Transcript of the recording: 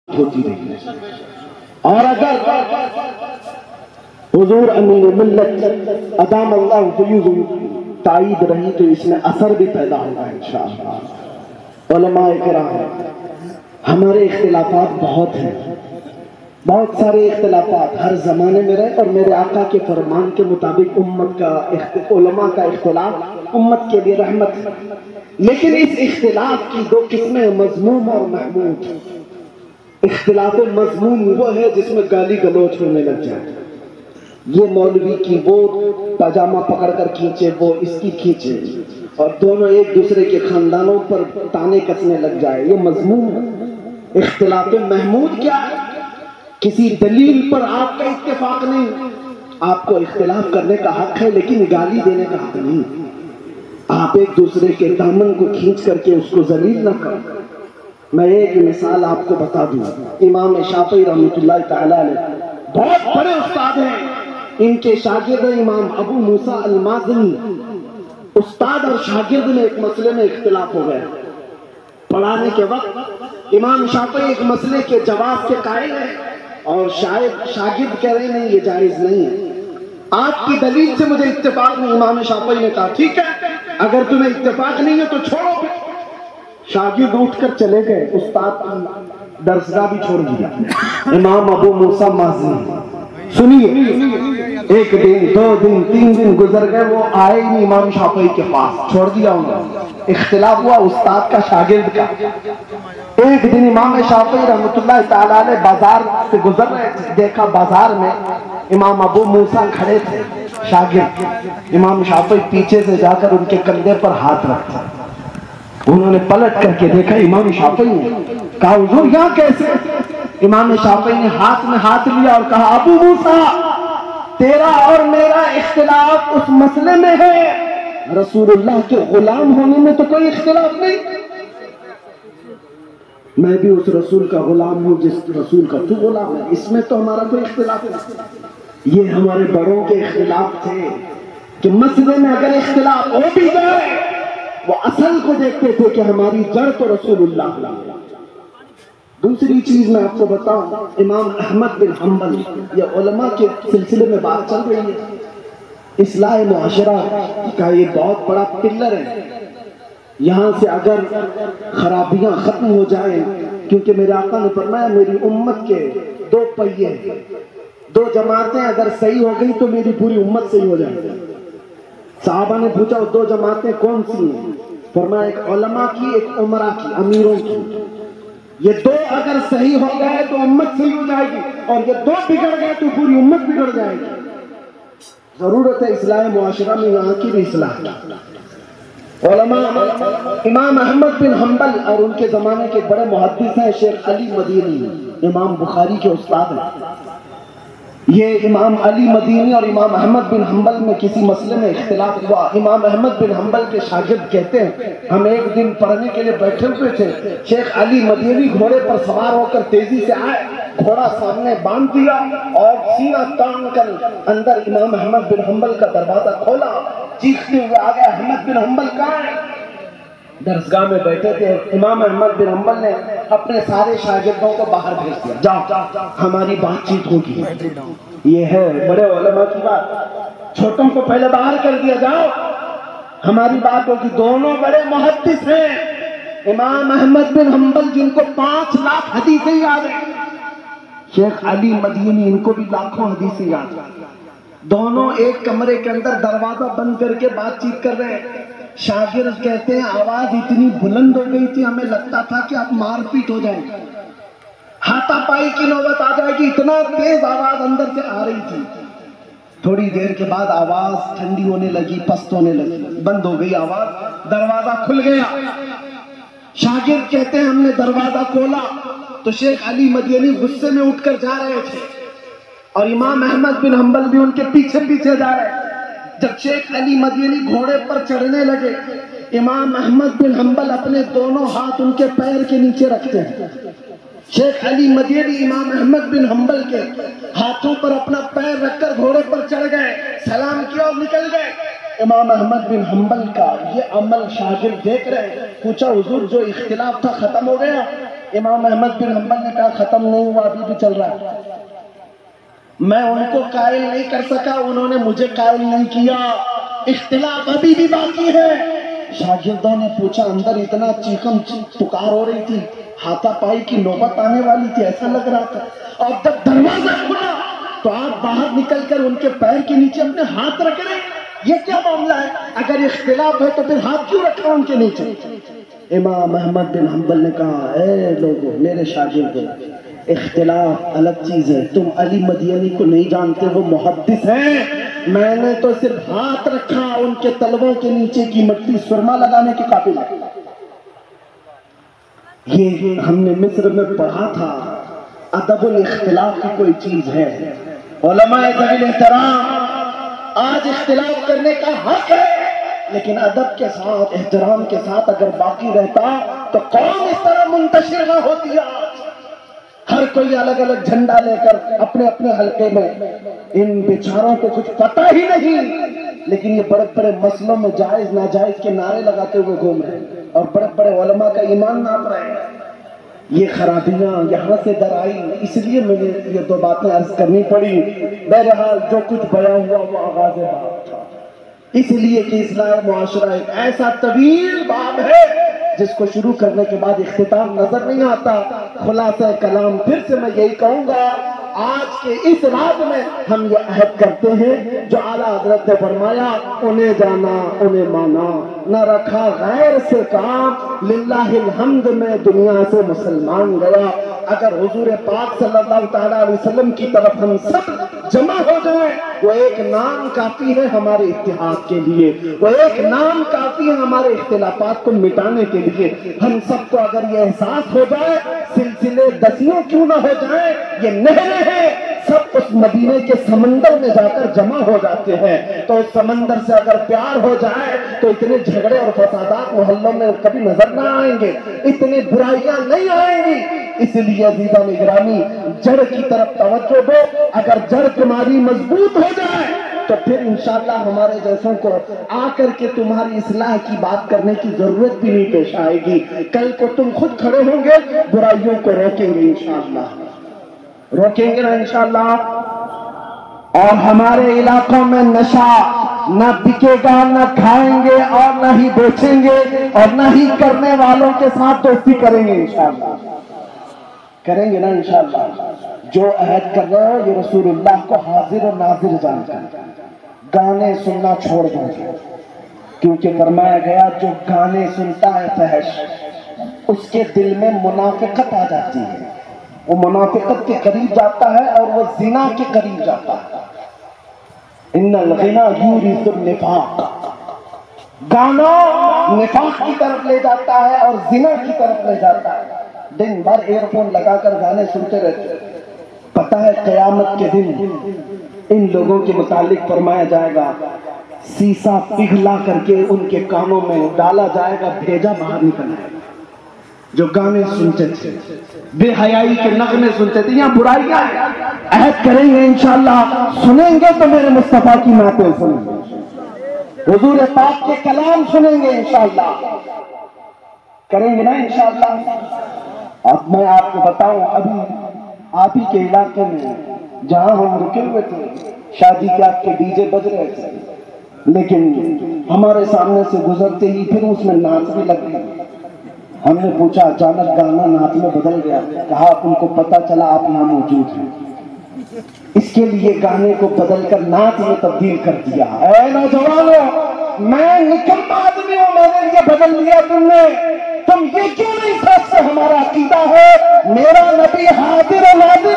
ہوتی رہی اور اگر حضور امین ملت ادام اللہ فیوز تائید رہی تو اس میں اثر بھی پیدا ہوگا انشاءاللہ۔ علماء کرام، ہمارے اختلافات بہت ہیں، بہت سارے اختلافات ہر زمانے میں رہے، اور میرے آقا کے فرمان کے مطابق امت کا علماء کا اختلاف امت کے لیے رحمت ہے، لیکن اس اختلاف کی دو قسمیں، مذموم اور محمود۔ اختلاف مذموم وہ ہے جس میں گالی گلوچ ہونے لگ جائے، یہ مولوی کی وہ پاجامہ پکڑ کر کھینچے، وہ اس کی کھینچے، اور دونوں ایک دوسرے کے خاندانوں پر تانے کسنے لگ جائے، یہ مذموم ہے۔ اختلاف محمود کیا ہے؟ کسی دلیل پر آپ کا اتفاق نہیں، آپ کو اختلاف کرنے کا حق ہے لیکن گالی دینے کا حق نہیں۔ آپ ایک دوسرے کے دامن کو کھینچ کر کے اس کو ذلیل نہ کریں۔ میں ایک مثال آپ کو بتا دوں، امام شافعی رحمۃ اللہ تعالی علیہ بہت بڑے استاد ہیں، ان کے شاگرد امام ابو موسیٰ المازنی، استاد اور شاگرد میں ایک مسئلے میں اختلاف ہو گیا۔ پڑھانے کے وقت امام شافعی ایک مسئلے کے جواب کے قائل ہیں اور شاگرد کہہ رہے نہیں یہ جائز نہیں ہے، آپ کی دلیل سے مجھے اتفاق نہیں۔ امام شافعی نے کہا ٹھیک ہے، اگر تمہیں اتفاق نہیں ہے تو چھوڑو۔ شاگرد اٹھ کر چلے گئے، استاد کی درسگاہ بھی چھوڑ دیا۔ امام ابو موسیٰ مازنی سنیے، ایک دن، دو دن، تین دن گزر گئے، وہ آئے نہیں امام شافعی کے پاس، چھوڑ دیا انہوں نے۔ اختلاف ہوا استاد کا شاگرد کا۔ ایک دن امام شافعی رحمۃ اللہ تعالی علیہ بازار سے گزر رہے تھے، دیکھا بازار میں امام ابو موسیٰ کھڑے تھے، شاگرد۔ امام شافعی پیچھے سے جا کر ان کے کندھے پر ہاتھ رکھا، انہوں نے پلٹ کر کے دیکھا امام شافعی نے کہا حضور یہاں کیسے؟ امام شافعی نے ہاتھ میں ہاتھ لیا اور کہا ابو موسیٰ، تیرا اور میرا اختلاف اس مسئلے میں ہے، رسول اللہ کے غلام ہونے میں تو کوئی اختلاف نہیں، میں بھی اس رسول کا غلام ہوں جس رسول کا تو غلام ہے، اس میں تو ہمارا کوئی اختلاف نہیں۔ یہ ہمارے بڑوں کے اختلاف تھے کہ مسئلے میں اگر اختلاف ہو بھی جائے وہ اصل کو دیکھتے تھے کہ ہماری جڑ تو رسول اللہ۔ دوسری چیز میں آپ کو بتاؤں، امام احمد بن حنبل، یہ علماء کے سلسلے میں بات چل رہی ہے، اصلاح معاشرہ کا یہ بہت بڑا پلر ہے۔ یہاں سے اگر خرابیاں ختم ہو جائیں، کیونکہ میرے آقا نے فرمایا میری امت کے دو پہیے، دو جماعتیں اگر صحیح ہو گئی تو میری پوری امت صحیح ہو جائے گی۔ صحابہ نے پوچھا وہ دو جماعتیں کون سی ہیں؟ فرمایا ایک علماء کی، ایک امراء کی، امیروں کی۔ یہ دو اگر صحیح ہو گئے تو امت صحیح ہو جائے گی، اور یہ دو بگڑ گئے تو پوری امت بگڑ جائے گی۔ ضرورت ہے اصلاح معاشرہ میں، یہاں کی بھی اصلاح کی۔ علماء امام احمد بن حنبل اور ان کے زمانے کے بڑے محدث ہیں شیخ علی مدینی، امام بخاری کے استاد ہیں۔ یہ امام علی مدینی اور امام احمد بن حنبل میں کسی مسئلے میں اختلاف ہوا۔ امام احمد بن حنبل کے شاگرد کہتے ہیں ہم ایک دن پڑھنے کے لیے بیٹھے ہوئے تھے، شیخ علی مدینی گھوڑے پر سوار ہو کر تیزی سے آئے، گھوڑا سامنے باندھ دیا اور سینہ تان کر اندر امام احمد بن حنبل کا دروازہ کھولا، چیختے ہوئے آ گئے احمد بن حنبل کہاں ہے؟ درسگاہ میں بیٹھے تھے، امام احمد بن حنبل نے اپنے سارے شاگردوں کو باہر بھیج دیا، جاؤ ہماری بات چیت ہوگی۔ یہ ہے بڑے علماء کی بات، چھوٹوں کو پہلے باہر کر دیا، جاؤ ہماری بات ہوگی۔ دونوں بڑے محدث ہیں، امام احمد بن حنبل جن کو 5 لاکھ حدیثیں یاد ہیں، شیخ علی مدینی ان کو بھی لاکھوں حدیثیں یاد ہیں۔ دونوں ایک کمرے کے اندر دروازہ بند کر کے بات چیت کر رہے ہیں۔ شاگرد کہتے ہیں آواز اتنی بلند ہو گئی تھی ہمیں لگتا تھا کہ اب مار پیٹ ہو جائے گی، ہاتھا پائی کی نوبت آ جائے گی، اتنا تیز آواز اندر سے آ رہی تھی۔ تھوڑی دیر کے بعد آواز ٹھنڈی ہونے لگی، پست ہونے لگی، بند ہو گئی آواز، دروازہ کھل گیا۔ شاگرد کہتے ہیں ہم نے دروازہ کھولا تو شیخ علی مدینی غصے میں اٹھ کر جا رہے تھے اور امام احمد بن حنبل بھی ان کے پیچھے پیچھے جا رہے۔ جب شیخ علی مدینی گھوڑے پر چڑھنے لگے، امام احمد بن حنبل اپنے دونوں ہاتھ ان کے پیر کے نیچے رکھتے ہیں۔ شیخ علی مدینی امام احمد بن حنبل کے ہاتھوں پر اپنا پیر رکھ کر گھوڑے پر چڑھ گئے، سلام کیا اور نکل گئے۔ امام احمد بن حنبل کا یہ عمل شاگرد دیکھ رہے ہیں، پوچھا حضور جو اختلاف تھا ختم ہو گیا؟ امام احمد بن حنبل نے کہا ختم نہیں ہوا، ابھی بھی چل رہا ہے۔ میں ان کو قائل نہیں کر سکا، انہوں نے مجھے قائل نہیں کیا، اختلاف ابھی بھی باقی ہے۔ شاگردوں نے پوچھا، اندر اتنا چیخم پکار ہو رہی تھی، ہاتھا پائی کی نوبت آنے والی تھی، ایسا لگ رہا تھا۔ اور جب دروازہ کھلا تو آپ باہر نکل کر ان کے پیر کے نیچے اپنے ہاتھ رکھ رہے ہیں، یہ کیا معاملہ ہے؟ اگر اختلاف ہے تو پھر ہاتھ کیوں رکھا ان کے نیچے؟ امام احمد بن حنبل نے کہا، اے لوگوں، میرے شاگردوں، اختلاف الگ چیز ہے، تم علی مدینی کو نہیں جانتے، وہ محدث ہیں، میں نے تو صرف ہاتھ رکھا، ان کے تلووں کے نیچے کی مٹی سرما لگانے کے قابل ہے۔ یہ ہم نے مصر میں پڑھا تھا، ادب الاختلاف کی کوئی چیز ہے۔ علماء ذوی الاحترام، آج اختلاف کرنے کا حق ہے، لیکن ادب کے ساتھ، احترام کے ساتھ اگر باقی رہتا تو قوم اس طرح منتشر نہ ہوتی ہے۔ ہر کوئی الگ الگ جھنڈا لے کر اپنے اپنے حلقے میں، ان بیچاروں کو کچھ پتہ ہی نہیں، لیکن یہ بڑے بڑے مسئلوں میں جائز ناجائز کے نعرے لگاتے ہوئے گھوم رہے ہیں اور بڑے بڑے علماء کا ایمان ناپ رہے ہیں۔ یہ خرابیاں یہاں سے در آئی، اس لیے میں نے یہ دو باتیں عرض کرنی پڑی۔ بہرحال جو کچھ بیان ہوا وہ آغاز باب تھا، اس لیے کہ اصلاح معاشرہ ایک ایسا طویل باب ہے جس کو شروع کرنے کے بعد اختتام نظر نہیں آتا۔ خلاصہ کلام پھر سے میں یہی کہوں گا، آج کے اس رات میں ہم یہ عہد کرتے ہیں جو اعلیٰ حضرت نے فرمایا، انہیں جانا انہیں مانا، نہ رکھا غیر سے کام، للہ الحمد میں دنیا سے مسلمان گیا۔ اگر حضور پاک صلی اللہ تعالیٰ علیہ وسلم کی طرف ہم سب جمع ہو جائیں، وہ ایک نام کافی ہے ہمارے اتحاد کے لیے، وہ ایک نام کافی ہے ہمارے اختلافات کو مٹانے کے لیے۔ ہم سب کو اگر یہ احساس ہو جائے، سلسلے دسیوں کیوں نہ ہو جائیں، یہ نہریں ہیں، سب اس مدینے کے سمندر میں جا کر جمع ہو جاتے ہیں، تو اس سمندر سے اگر پیار ہو جائے تو اتنے جھگڑے اور فسادات محلوں میں کبھی نظر نہ آئیں گے، اتنی برائیاں نہیں آئیں گی۔ اس لیے عزیزان گرامی، جڑ کی طرف توجہ دو، اگر جڑ تمہاری مضبوط ہو جائے تو پھر انشاءاللہ ہمارے جیسوں کو آ کر کے تمہاری اصلاح کی بات کرنے کی ضرورت بھی نہیں پیش آئے گی۔ کل کو تم خود کھڑے ہوں گے، برائیوں کو روکیں گے انشاءاللہ، روکیں گے نا انشاءاللہ۔ اور ہمارے علاقوں میں نشہ نہ بکے گا، نہ کھائیں گے اور نہ ہی بیچیں گے، اور نہ ہی کرنے والوں کے ساتھ دوستی کریں گے انشاءاللہ، کریں گے نا انشاءاللہ۔ جو عہد کر رہے ہو یہ رسول اللہ کو حاضر و ناظر جان کر گانے سننا چھوڑ دو، کیونکہ فرمایا گیا جو گانے سنتا ہے فحش، اس کے دل میں منافقت آ جاتی ہے، وہ منافقت کے قریب جاتا ہے اور وہ زنا کے قریب جاتا ہے۔ ان الغنا یورث النفاق، گانا نفاق کی طرف لے جاتا ہے اور زنا کی طرف لے جاتا ہے۔ دن بھر ایئر فون لگا کر گانے سنتے رہتے، پتہ ہے قیامت کے دن ان لوگوں کے متعلق فرمایا جائے گا، سیسا پگھلا کر کے ان کے کانوں میں ڈالا جائے گا، بھیجا باہر نکل آئے گا۔ جو گانے سنتے تھے، بے حیائی کے نغمے سنتے تھے، یہاں برائیاں عہد کریں گے انشاءاللہ، سنیں گے تو میرے مصطفیٰ کی باتیں سنیں گے، حضور پاک کے کلام سنیں گے انشاءاللہ، کریں گے نا انشاءاللہ۔ اب میں آپ کو بتاؤں، ابھی آپ ہی کے علاقے میں جہاں ہم رکے ہوئے تھے، شادی کے آپ کے ڈی جے بج رہے تھے، لیکن ہمارے سامنے سے گزرتے ہی پھر اس میں نعت بھی لگ گئی۔ ہم نے پوچھا، اچانک گانا نعت میں بدل گیا، کہا ان کو پتہ چلا آپ یہاں موجود ہیں، اس کے لیے گانے کو بدل کر نعت میں تبدیل کر دیا۔ اے نوجوانوں، میں نکما آدمی ہوں، میں نے یہ بدل دیا، تم یہ کیوں نہیں سمجھتے؟ ہمارا عقیدہ ہے میرا نبی حاضر و ناظر